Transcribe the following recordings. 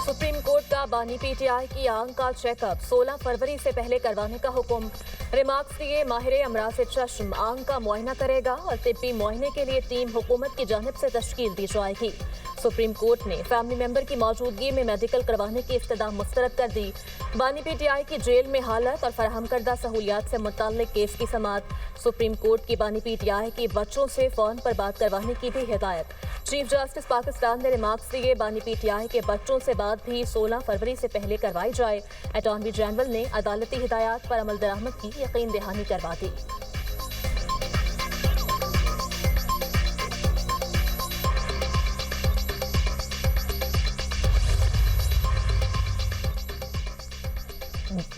Supreme court का बानी PTI की आंख का चेकअप 16 फरवरी से पहले करवाने का हुक्म। रिमार्क्स दिए माहिर अमराज चश्म आंख का मुआयना करेगा और तिब्बी मुआयने के लिए टीम हुकूमत की जानिब से तश्कील दी जाएगी। सुप्रीम कोर्ट ने फैमिली मेंबर की मौजूदगी में मेडिकल करवाने की इफ्तिदा मुस्तरद कर दी। बानी पीटीआई की जेल में हालत और फराहम करदा सहूलियात से मुताल्लिक केस की समाअत। सुप्रीम कोर्ट की बानी पीटीआई की बच्चों से फोन पर बात करवाने की भी हिदायत। चीफ जस्टिस पाकिस्तान ने रिमार्क्स दिए बानी पीटीआई के बच्चों से बात भी 16 फरवरी से पहले करवाई जाए। अटॉर्नी जनरल ने अदालती हिदायत पर अमल दरामद की यकीन दहानी करवा दी।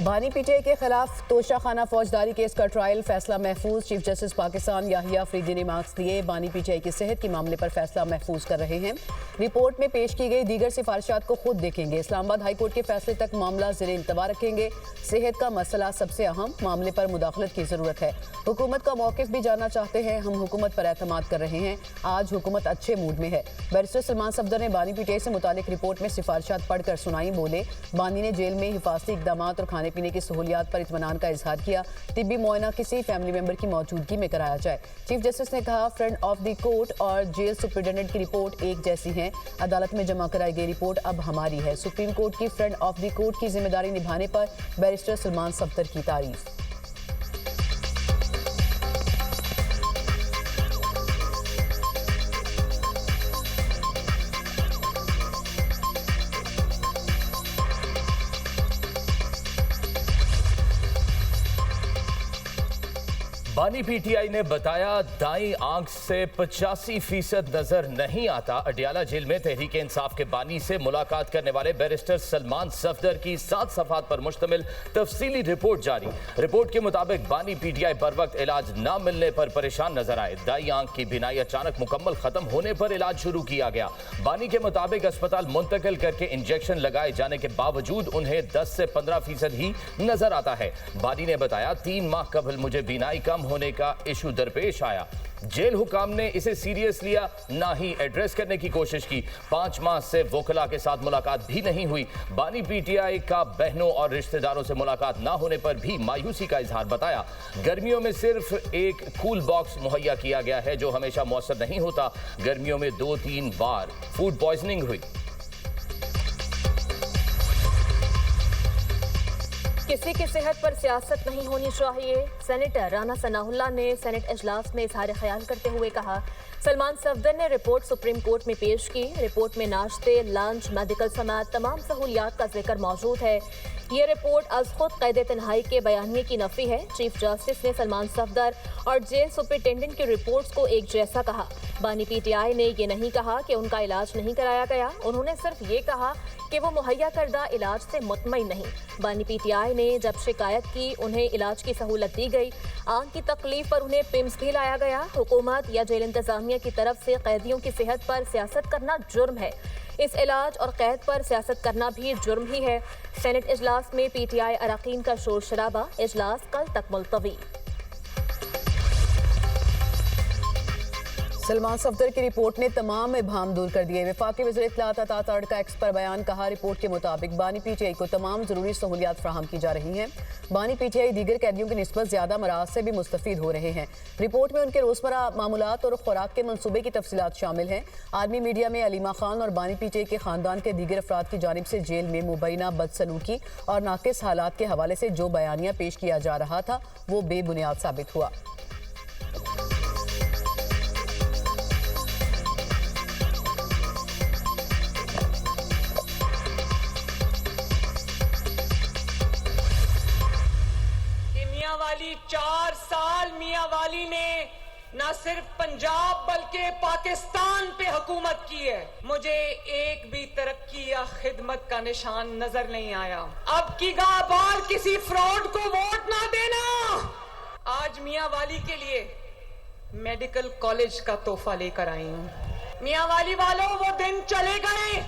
बानी पीटीआई के खिलाफ तोशाखाना फौजदारी केस का ट्रायल फैसला महफूज। चीफ जस्टिस पाकिस्तान याहिया अफरीदी ने मार्क्स दिए बानी पीटीआई की सेहत के मामले पर फैसला महफूज कर रहे हैं। रिपोर्ट में पेश की गई दीगर सिफारिशात को खुद देखेंगे। इस्लामाबाद हाई कोर्ट के फैसले तक मामला ज़ेरे इंतबा रखेंगे। सेहत का मसला सबसे अहम, मामले पर मुदाखलत की जरूरत है। हुकूमत का मौक़िफ़ भी जानना चाहते हैं। हम हुकूमत पर एतमाद कर रहे हैं। आज हुकूमत अच्छे मूड में है। बैरिस्टर सलमान सफदर ने बानी पीटीआई से मुतालिक रिपोर्ट में सिफारिशात पढ़कर सुनाई। बोले बानी ने जेल में हिफाजती इकदाम और खाने पीने की सहूलियात पर इत्मीनान का इजहार किया। तिब्बी मुआयना किसी फैमिली मेंबर की मौजूदगी में कराया जाए। चीफ जस्टिस ने कहा फ्रेंड ऑफ द कोर्ट और जेल सुपरिटेंडेंट की रिपोर्ट एक जैसी हैं। अदालत में जमा कराई गई रिपोर्ट अब हमारी है। सुप्रीम कोर्ट की फ्रेंड ऑफ द कोर्ट की जिम्मेदारी निभाने पर बैरिस्टर सलमान सफदर की तारीफ। बानी पीटीआई ने बताया दाईं आंख से 85% नजर नहीं आता। अडियाला जेल में तहरीक इंसाफ के बानी से मुलाकात करने वाले बैरिस्टर सलमान सफदर की 7 सफ़हात पर मुश्तमिल तफसीली रिपोर्ट जारी। रिपोर्ट के मुताबिक बानी पीटीआई बर वक्त इलाज न मिलने पर परेशान नजर आए। दाईं आंख की बीनाई अचानक मुकम्मल खत्म होने पर इलाज शुरू किया गया। बानी के मुताबिक अस्पताल मुंतकिल करके इंजेक्शन लगाए जाने के बावजूद उन्हें 10 से 15% ही नजर आता है। बानी ने बताया 3 माह कबल मुझे बीनाई कम होने का इशू दरपेश आया। जेल हुकाम ने इसे सीरियस लिया, ना ही एड्रेस करने की कोशिश की। 5 माह से वकला के साथ मुलाकात भी नहीं हुई। बानी पीटीआई का बहनों और रिश्तेदारों से मुलाकात ना होने पर भी मायूसी का इजहार बताया। गर्मियों में सिर्फ एक कूल बॉक्स मुहैया किया गया है जो हमेशा मौसर नहीं होता। गर्मियों में 2-3 बार फूड पॉइजनिंग हुई। किसी की सेहत पर सियासत नहीं होनी चाहिए। सेनेटर राना सनाउल्लाह ने सेनेट इजलास में इजहार ख्याल करते हुए कहा। सलमान सफदर ने रिपोर्ट सुप्रीम कोर्ट में पेश की। रिपोर्ट में नाश्ते, लंच, मेडिकल समेत तमाम सहूलियात का जिक्र मौजूद है। ये रिपोर्ट अज खुद कैद तन्हाई के बयानिए की नफी है। चीफ जस्टिस ने सलमान सफदर और जेल सुपरिटेंडेंट की रिपोर्ट्स को एक जैसा कहा। बानी पीटीआई ने यह नहीं कहा कि उनका इलाज नहीं कराया गया। उन्होंने सिर्फ ये कहा कि वो मुहैया करदा इलाज से मुतमईन नहीं। बानी पीटीआई ने जब शिकायत की उन्हें इलाज की सहूलत दी गई। आंख की तकलीफ पर उन्हें पिम्स भी लाया गया। हुकूमत या जेल इंतजामिया की तरफ से कैदियों की सेहत पर सियासत करना जुर्म है। इस इलाज और कैद पर सियासत करना भी जुर्म ही है। सेनेट इजलास में पीटीआई अरकान का शोर शराबा। इजलास कल तक मुलतवी। सलमान सफदर की रिपोर्ट ने तमाम इबाहम दूर कर दिए। वफाकी वज़ीर इत्तलात अता तड़का एक्स पर बयान कहा रिपोर्ट के मुताबिक बानी पीटीआई को तमाम ज़रूरी सहूलियात फ्राहम की जा रही हैं। बानी पीटीआई दीगर कैदियों की निस्बत ज़्यादा मराज से भी मुस्तफ़ीद हो रहे हैं। रिपोर्ट में उनके रोज़मर्रा मामूलात और खुराक के मनसूबे की तफसीलात शामिल हैं। आर्मी मीडिया में अलीमा खान और बानी पीटीआई के खानदान के दीगर अफराद की जानिब से जेल में मुबैना बदसलूकी और नाकिस हालात के हवाले से जो बयानिया पेश किया जा रहा था वो बेबुनियाद साबित हुआ। वाली 4 साल मियां वाली ने न सिर्फ पंजाब बल्कि पाकिस्तान पे हुकूमत की है। मुझे एक भी तरक्की या खिदमत का निशान नजर नहीं आया। अब की बार किसी फ्रॉड को वोट ना देना। आज मियां वाली के लिए मेडिकल कॉलेज का तोहफा लेकर आई हूं। मियां वाली वालों, वो दिन चले गए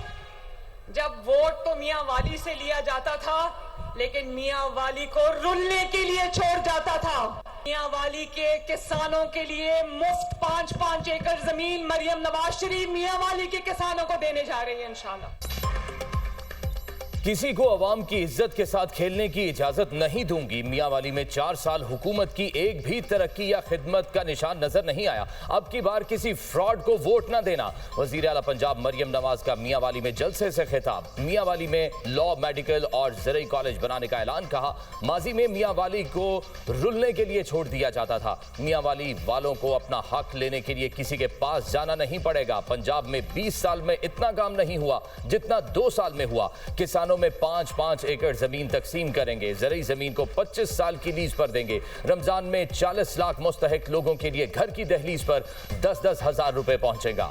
जब वोट तो मियां वाली से लिया जाता था लेकिन मियां वाली को रुलने के लिए छोड़ जाता था। मियां वाली के किसानों के लिए मुफ्त 5-5 एकड़ जमीन मरियम नवाज शरीफ मियां वाली के किसानों को देने जा रही है इंशाल्लाह। किसी को अवाम की इज्जत के साथ खेलने की इजाजत नहीं दूंगी। मियांवाली में 4 साल हुकूमत की एक भी तरक्की या खिदमत का निशान नजर नहीं आया। अब की बार किसी फ्रॉड को वोट न देना। वजीर आला पंजाब मरियम नवाज का मियांवाली में जलसे से खिताब। मियांवाली में लॉ, मेडिकल और ज़रई कॉलेज बनाने का ऐलान। कहा, माजी में मियांवाली को रुलने के लिए छोड़ दिया जाता था। मियांवाली वालों को अपना हक लेने के लिए किसी के पास जाना नहीं पड़ेगा। पंजाब में 20 साल में इतना काम नहीं हुआ जितना 2 साल में हुआ। किसानों में 5-5 एकड़ जमीन तकसीम करेंगे। ज़रई जमीन को 25 साल की लीज पर देंगे। रमजान में 40 लाख मुस्तहिक लोगों के लिए घर की दहलीज पर 10-10 हजार रुपए पहुंचेगा।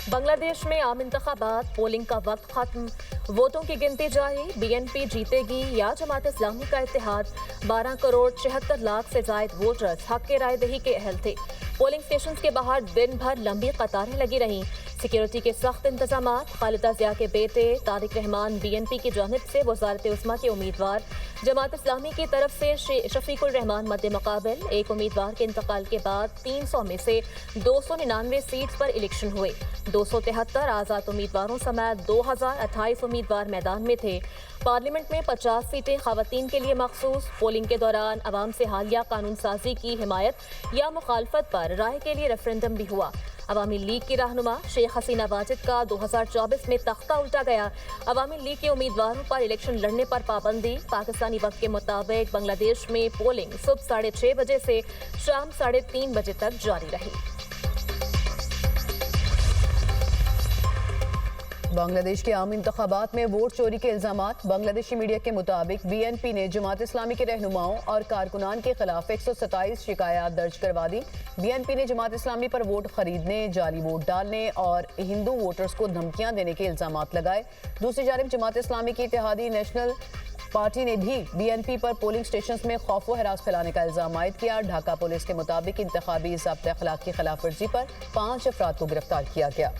बांग्लादेश में आम इंतखाबात, पोलिंग का वक्त खत्म, वोटों की गिनती जारी। बीएनपी जीतेगी या जमात इस्लामी का इत्तेहाद। 12 करोड़ 76 लाख से जायद वोटर्स हक के राय दही के अहल थे। पोलिंग स्टेशन के बाहर दिन भर लंबी कतारें लगी रहीं। सिक्योरिटी के सख्त इंतजाम। खालिदा जिया के बेटे तारिक रहमान बीएनपी की जानिब से वज़ारत उस्मा के उम्मीदवार। जमात इस्लामी की तरफ से शफीकुर रहमान मद्दे मुकाबिल। एक उम्मीदवार के इंतकाल के बाद 300 में से 299 सीट्स पर इलेक्शन हुए। 273 आज़ाद उम्मीदवारों समेत 2028 उम्मीदवार मैदान में थे। पार्लियामेंट में 50 सीटें खवातीन के लिए मखसूस। पोलिंग के दौरान अवाम से हालिया कानून साजी की हिमायत या मुखालफत पर राय के लिए रेफरेंडम भी हुआ। अवामी लीग की रहनुमा शेख हसीना वाजिद का 2024 में तख्ता उल्टा गया। अवामी लीग के उम्मीदवारों पर इलेक्शन लड़ने पर पाबंदी। पाकिस्तानी वक्त के मुताबिक बांग्लादेश में पोलिंग सुबह 6:30 बजे से शाम 3:30 बजे तक जारी रही। बांग्लादेश के आम इंतखाबात में वोट चोरी के इल्जामात। बांग्लादेशी मीडिया के मुताबिक बीएनपी ने जमात इस्लामी के रहनुमाओं और कारकुनान के खिलाफ 127 शिकायत दर्ज करवा दी। बीएनपी ने जमात इस्लामी पर वोट खरीदने, जाली वोट डालने और हिंदू वोटर्स को धमकियां देने के इल्जामात लगाए। दूसरी जानिब जमात इस्लामी की इत्तेहादी नेशनल पार्टी ने भी बीएनपी पर पोलिंग स्टेशन में खौफ व हरास फैलाने का इल्जाम आयद किया। ढाका पुलिस के मुताबिक इंतखाबी ज़ाब्ते अखलाक की खिलाफ वर्जी पर 5 अफराद को गिरफ्तार किया गया।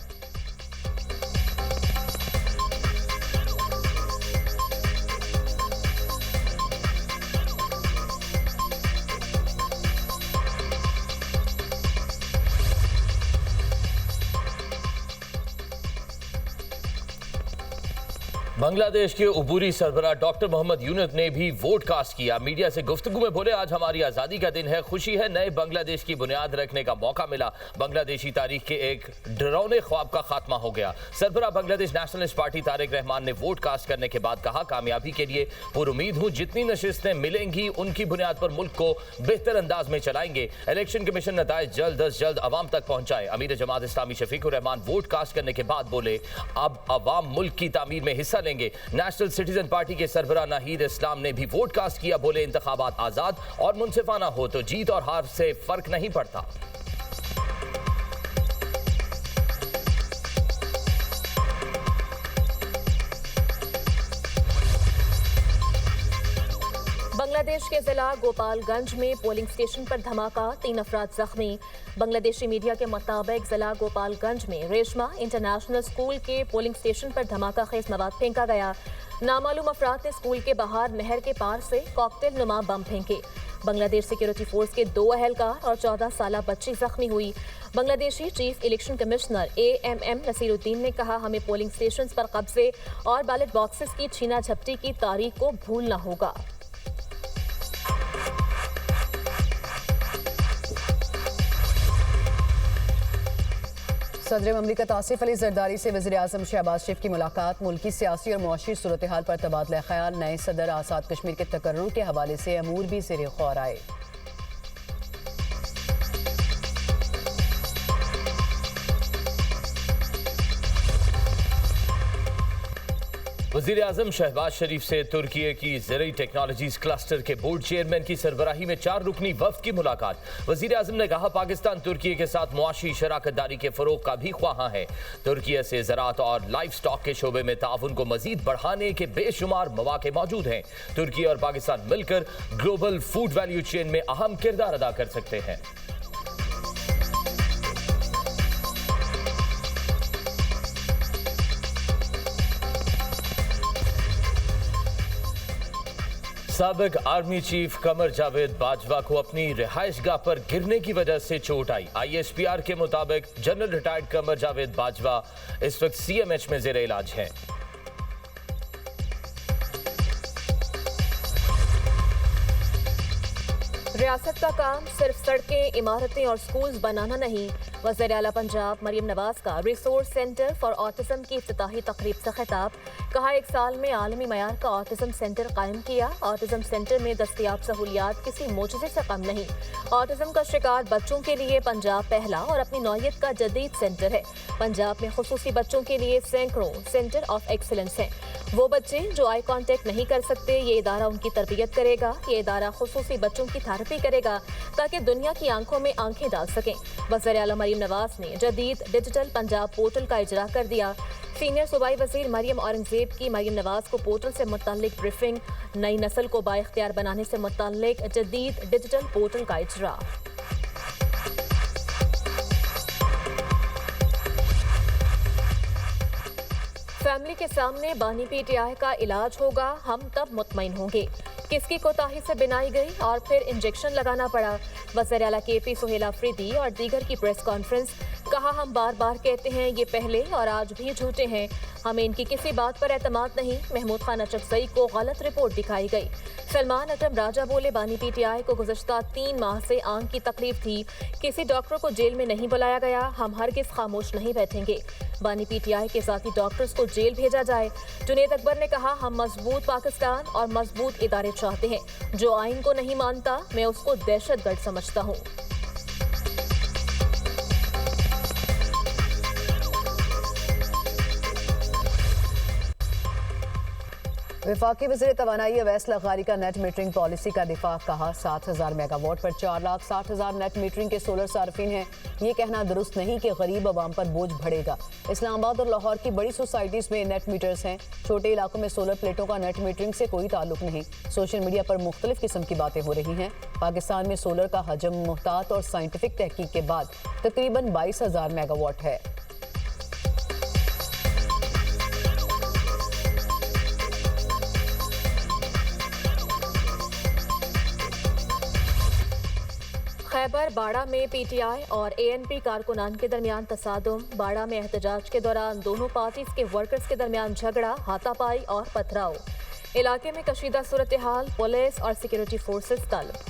बांग्लादेश के उबूरी सरबराह डॉक्टर मोहम्मद यूनुस ने भी वोट कास्ट किया। मीडिया से गुफ्तगू में बोले, आज हमारी आज़ादी का दिन है, खुशी है, नए बांग्लादेश की बुनियाद रखने का मौका मिला। बांग्लादेशी तारीख के एक डरावने ख्वाब का खात्मा हो गया। सरबराह बांग्लादेश नेशनलिस्ट पार्टी तारिक रहमान ने वोट कास्ट करने के बाद कहा, कामयाबी के लिए पुरुमीद हूँ। जितनी नशिस्तें मिलेंगी उनकी बुनियाद पर मुल्क को बेहतर अंदाज में चलाएंगे। इलेक्शन कमीशन नताइज जल्द अज जल्द अवाम तक पहुंचाए। अमीर जमात इस्लामी शफीकुर रहमान वोट कास्ट करने के बाद बोले, अब अवाम मुल्क की तामीर में हिस्सा लेंगे। नेशनल सिटीजन पार्टी के सरबराह नाहीद इस्लाम ने भी वोट कास्ट किया। बोले, इंतखाबात आजाद और मुनसिफाना हो तो जीत और हार से फर्क नहीं पड़ता। बांग्लादेश के जिला गोपालगंज में पोलिंग स्टेशन पर धमाका, 3 अफराद जख्मी। बांग्लादेशी मीडिया के मुताबिक जिला गोपालगंज में रेशमा इंटरनेशनल स्कूल के पोलिंग स्टेशन पर धमाका खेज मवाद फेंका गया। नामालूम अफराद ने स्कूल के बाहर नहर के पार से कॉकटेल नुमा बम फेंके। बांग्लादेश सिक्योरिटी फोर्स के 2 अहलकार और 14 साल बच्ची जख्मी हुई। Bangladeshi chief election commissioner AMM Nasiruddin ने कहा, हमें पोलिंग स्टेशन पर कब्जे और बैलेट बॉक्सेस की छीना झपटी की तारीख को भूलना होगा। सदर ममलिकत आसिफ अली जरदारी से वज़ीर आज़म शहबाज शरीफ की मुलाकात। मुल्की सियासी और मुआशी सूरत हाल पर तबादला ख्याल। नए सदर आज़ाद कश्मीर के तकर्रुर के हवाले से अमूर भी ज़ेर गौर आए। वज़ीर आज़म शहबाज शरीफ से तुर्की की ज़रई टेक्नोलॉजीज क्लस्टर के बोर्ड चेयरमैन की सरबराही में 4 रुकनी वफ़द की मुलाकात। वज़ीर आज़म ने कहा, पाकिस्तान तुर्की के साथ मुआशी शराकतदारी के फ़रोग़ का भी ख्वाहां है। तुर्की से ज़राअत और लाइफ स्टॉक के शोबे में ताउन को मज़ीद बढ़ाने के बेशुमार मौक़े मौजूद हैं। तुर्की और पाकिस्तान मिलकर ग्लोबल फूड वैल्यू चेन में अहम किरदार अदा कर सकते हैं। साबिक आर्मी चीफ कमर जावेद बाजवा को अपनी रिहाइशगाह पर गिरने की वजह से चोट आई। ISPR के मुताबिक जनरल रिटायर्ड कमर जावेद बाजवा इस वक्त CMH में जेर इलाज हैं। रियासत का काम सिर्फ सड़कें, इमारतें और स्कूल्स बनाना नहीं। वज़ीर आला पंजाब मरियम नवाज का रिसोर्स सेंटर फॉर ऑटिज्म की इफ्तिताही तकरीब से खिताब। कहा, 1 साल में आलमी मयार का ऑटिज्म सेंटर कायम किया। ऑटिज्म सेंटर में दस्तयाब सहूलियात किसी मोजज़े से कम नहीं। ऑटिज्म का शिकार बच्चों के लिए पंजाब पहला और अपनी नौयत का जदीद सेंटर है। पंजाब में खुसूसी बच्चों के लिए सैकड़ों सेंटर ऑफ एक्सीलेंस हैं। वो बच्चे जो आई कॉन्टेक्ट नहीं कर सकते, ये इदारा उनकी तरबियत करेगा। ये इदारा खुसूसी बच्चों की थेरेपी करेगा ताकि दुनिया की आंखों में आंखें डाल सकें। वज़ीर आला मरियम नवाज ने जदीद डिजिटल पंजाब पोर्टल का इजरा कर दिया। सीनियर सूबाई वजीर मरियम औरंगजेब की मरियम नवाज को पोर्टल से मुतल्लिक ब्रीफिंग। नई नस्ल को बाइख्तियार बनाने से मुतल्लिक जदीद डिजिटल पोर्टल का इजरा। फैमिली के सामने बानी PTI का इलाज होगा, हम तब मुतमईन होंगे। किसकी कोताही से बिनाई गई और फिर इंजेक्शन लगाना पड़ा। वज़ीर आला KP सुहेल अफरीदी और दीगर की प्रेस कॉन्फ्रेंस। कहा, हम बार बार कहते हैं ये पहले और आज भी झूठे हैं, हमें इनकी किसी बात पर एतमाद नहीं। महमूद खान अचकज़ई को गलत रिपोर्ट दिखाई गई। सलमान अकरम राजा बोले, बानी PTI को गुज़श्ता 3 माह से आंख की तकलीफ थी, किसी डॉक्टर को जेल में नहीं बुलाया गया, हम हरगिज़ खामोश नहीं बैठेंगे। बानी PTI के साथी डॉक्टर्स को जेल भेजा जाए। जुनेद अकबर ने कहा, हम मजबूत पाकिस्तान और मजबूत इदारे चाहते हैं। जो आइन को नहीं मानता, मैं उसको दहशतगर्द समझता हूँ। वफाकी वज़ीर तवानाई अवैस लग़ारी का नेट मीटरिंग पॉलिसी का दिफा। कहा, 7,000 मेगावाट पर 4,60,000 नेट मीटरिंग के सोलर सार्फिन हैं। ये कहना दुरुस्त नहीं कि गरीब आवाम पर बोझ बढ़ेगा। इस्लामाबाद और लाहौर की बड़ी सोसाइटीज़ में नेट मीटर्स हैं। छोटे इलाकों में सोलर प्लेटों का नेट मीटरिंग से कोई ताल्लुक नहीं। सोशल मीडिया पर मुख्तलिफ किस्म की बातें हो रही हैं। पाकिस्तान में सोलर का हजम मुहतात और साइंटिफिक तहकीक के बाद तकरीबन 22,000 मेगावाट है। खैबर बाड़ा में PTI और ANP कारकुनान के दरमियान तसादुम। बाड़ा में एहतजाज के दौरान दोनों पार्टीज के वर्कर्स के दरमियान झगड़ा, हाथापाई और पथराव। इलाके में कशीदा सूरत हाल, पुलिस और सिक्योरिटी फोर्सेस तलब।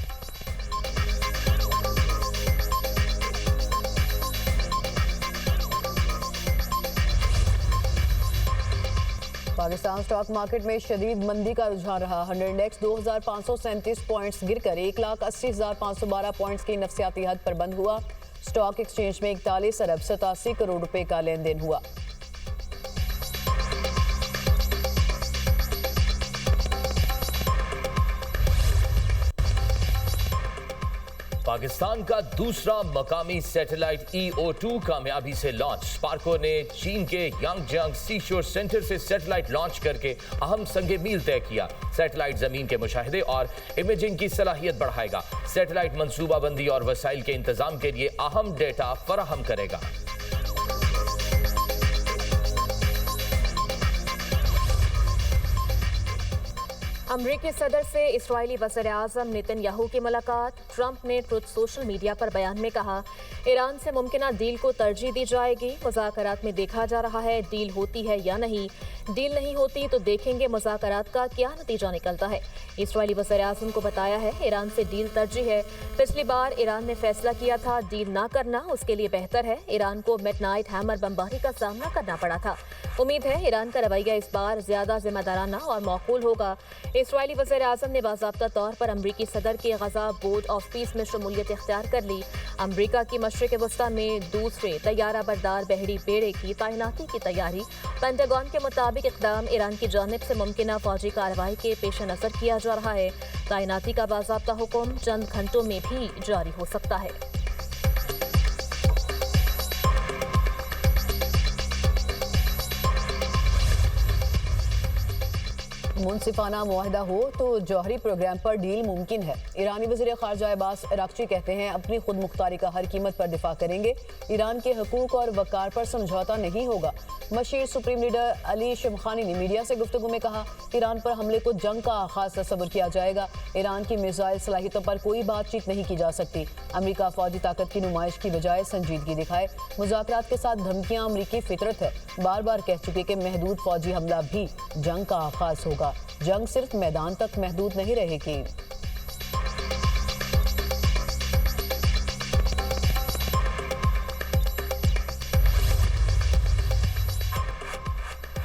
पाकिस्तान स्टॉक मार्केट में शदीद मंदी का रुझान रहा। 100 इंडेक्स 2,537 पॉइंट्स गिरकर 1,80,512 पॉइंट्स की नफसियाती हद पर बंद हुआ। स्टॉक एक्सचेंज में 41 अरब 87 करोड़ रुपए का लेन देन हुआ। पाकिस्तान का दूसरा मकामी सैटेलाइट EO2 कामयाबी से लॉन्च। स्पार्को ने चीन के यांगजियांग सीशोर सेंटर से सैटेलाइट लॉन्च करके अहम संगे मील तय किया। सैटेलाइट जमीन के मुशाहिदे और इमेजिंग की सलाहियत बढ़ाएगा। सैटेलाइट मंसूबाबंदी और वसाइल के इंतजाम के लिए अहम डेटा फराहम करेगा। अमरीकी सदर से इस्राएली वज़ीर आज़म नेतन्याहू की मुलाकात। ट्रंप ने ट्रुथ सोशल मीडिया पर बयान में कहा, ईरान से मुमकिना डील को तरजीह दी जाएगी। मुज़ाकरात में देखा जा रहा है डील होती है या नहीं। डील नहीं होती तो देखेंगे मुज़ाकरात का क्या नतीजा निकलता है। इस्राएली वज़ीर आज़म को बताया है ईरान से डील तरजीह है। पिछली बार ईरान ने फैसला किया था डील ना करना, उसके लिए बेहतर है। ईरान को मिडनाइट हैमर बमबारी का सामना करना पड़ा था। उम्मीद है ईरान का रवैया इस बार ज्यादा जिम्मेदाराना और मौकूल होगा। इस्राएली वज़ीर आज़म ने बाज़ाब्ता तौर पर अमरीकी सदर के गज़ा बोर्ड ऑफ पीस में शमूलियत इख्तियार कर ली। अमरीका की मशरिक़ वस्ता में दूसरे तैयारा बरदार बहरी बेड़े की तैनाती की तैयारी। पेंटागन के मुताबिक इक़दाम ईरान की जानिब से मुमकिना फौजी कार्रवाई के पेश नज़र किया जा रहा है। तैनाती का बाज़ाब्ता हुक्म चंद घंटों में भी जारी हो सकता है। मुनसिफाना मुआहदा हो तो जौहरी प्रोग्राम पर डील मुमकिन है। ईरानी वज़ीर ख़ारजा अब्बास अराग़ची कहते हैं अपनी खुद मुख्तारी का हर कीमत पर दिफा करेंगे। ईरान के हकूक़ और वक़ार पर समझौता नहीं होगा। Machine supreme leader Ali Shamkhani ने मीडिया से गुफ्तगू में कहा, ईरान पर हमले को जंग का आगाज़ तस्वर किया जाएगा। ईरान की मिसाइल सलाहियतों पर कोई बातचीत नहीं की जा सकती। अमरीका फौजी ताकत की नुमाइश की बजाय संजीदगी दिखाए। मुज़ाकरात के साथ धमकियां अमरीकी फितरत है। बार बार कह चुके कि महदूद फौजी हमला भी जंग का आगाज़ होगा। जंग सिर्फ मैदान तक महदूद नहीं रहेगी।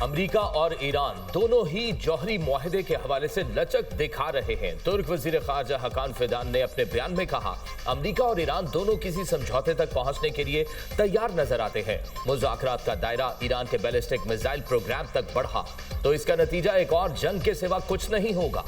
अमेरिका और ईरान दोनों ही जौहरी मुआहदे के हवाले से लचक दिखा रहे हैं। तुर्क वजीर खारजा हकान फिदान ने अपने बयान में कहा, अमेरिका और ईरान दोनों किसी समझौते तक पहुंचने के लिए तैयार नजर आते हैं। मुज़ाकरात का दायरा ईरान के बैलिस्टिक मिसाइल प्रोग्राम तक बढ़ा तो इसका नतीजा एक और जंग के सिवा कुछ नहीं होगा।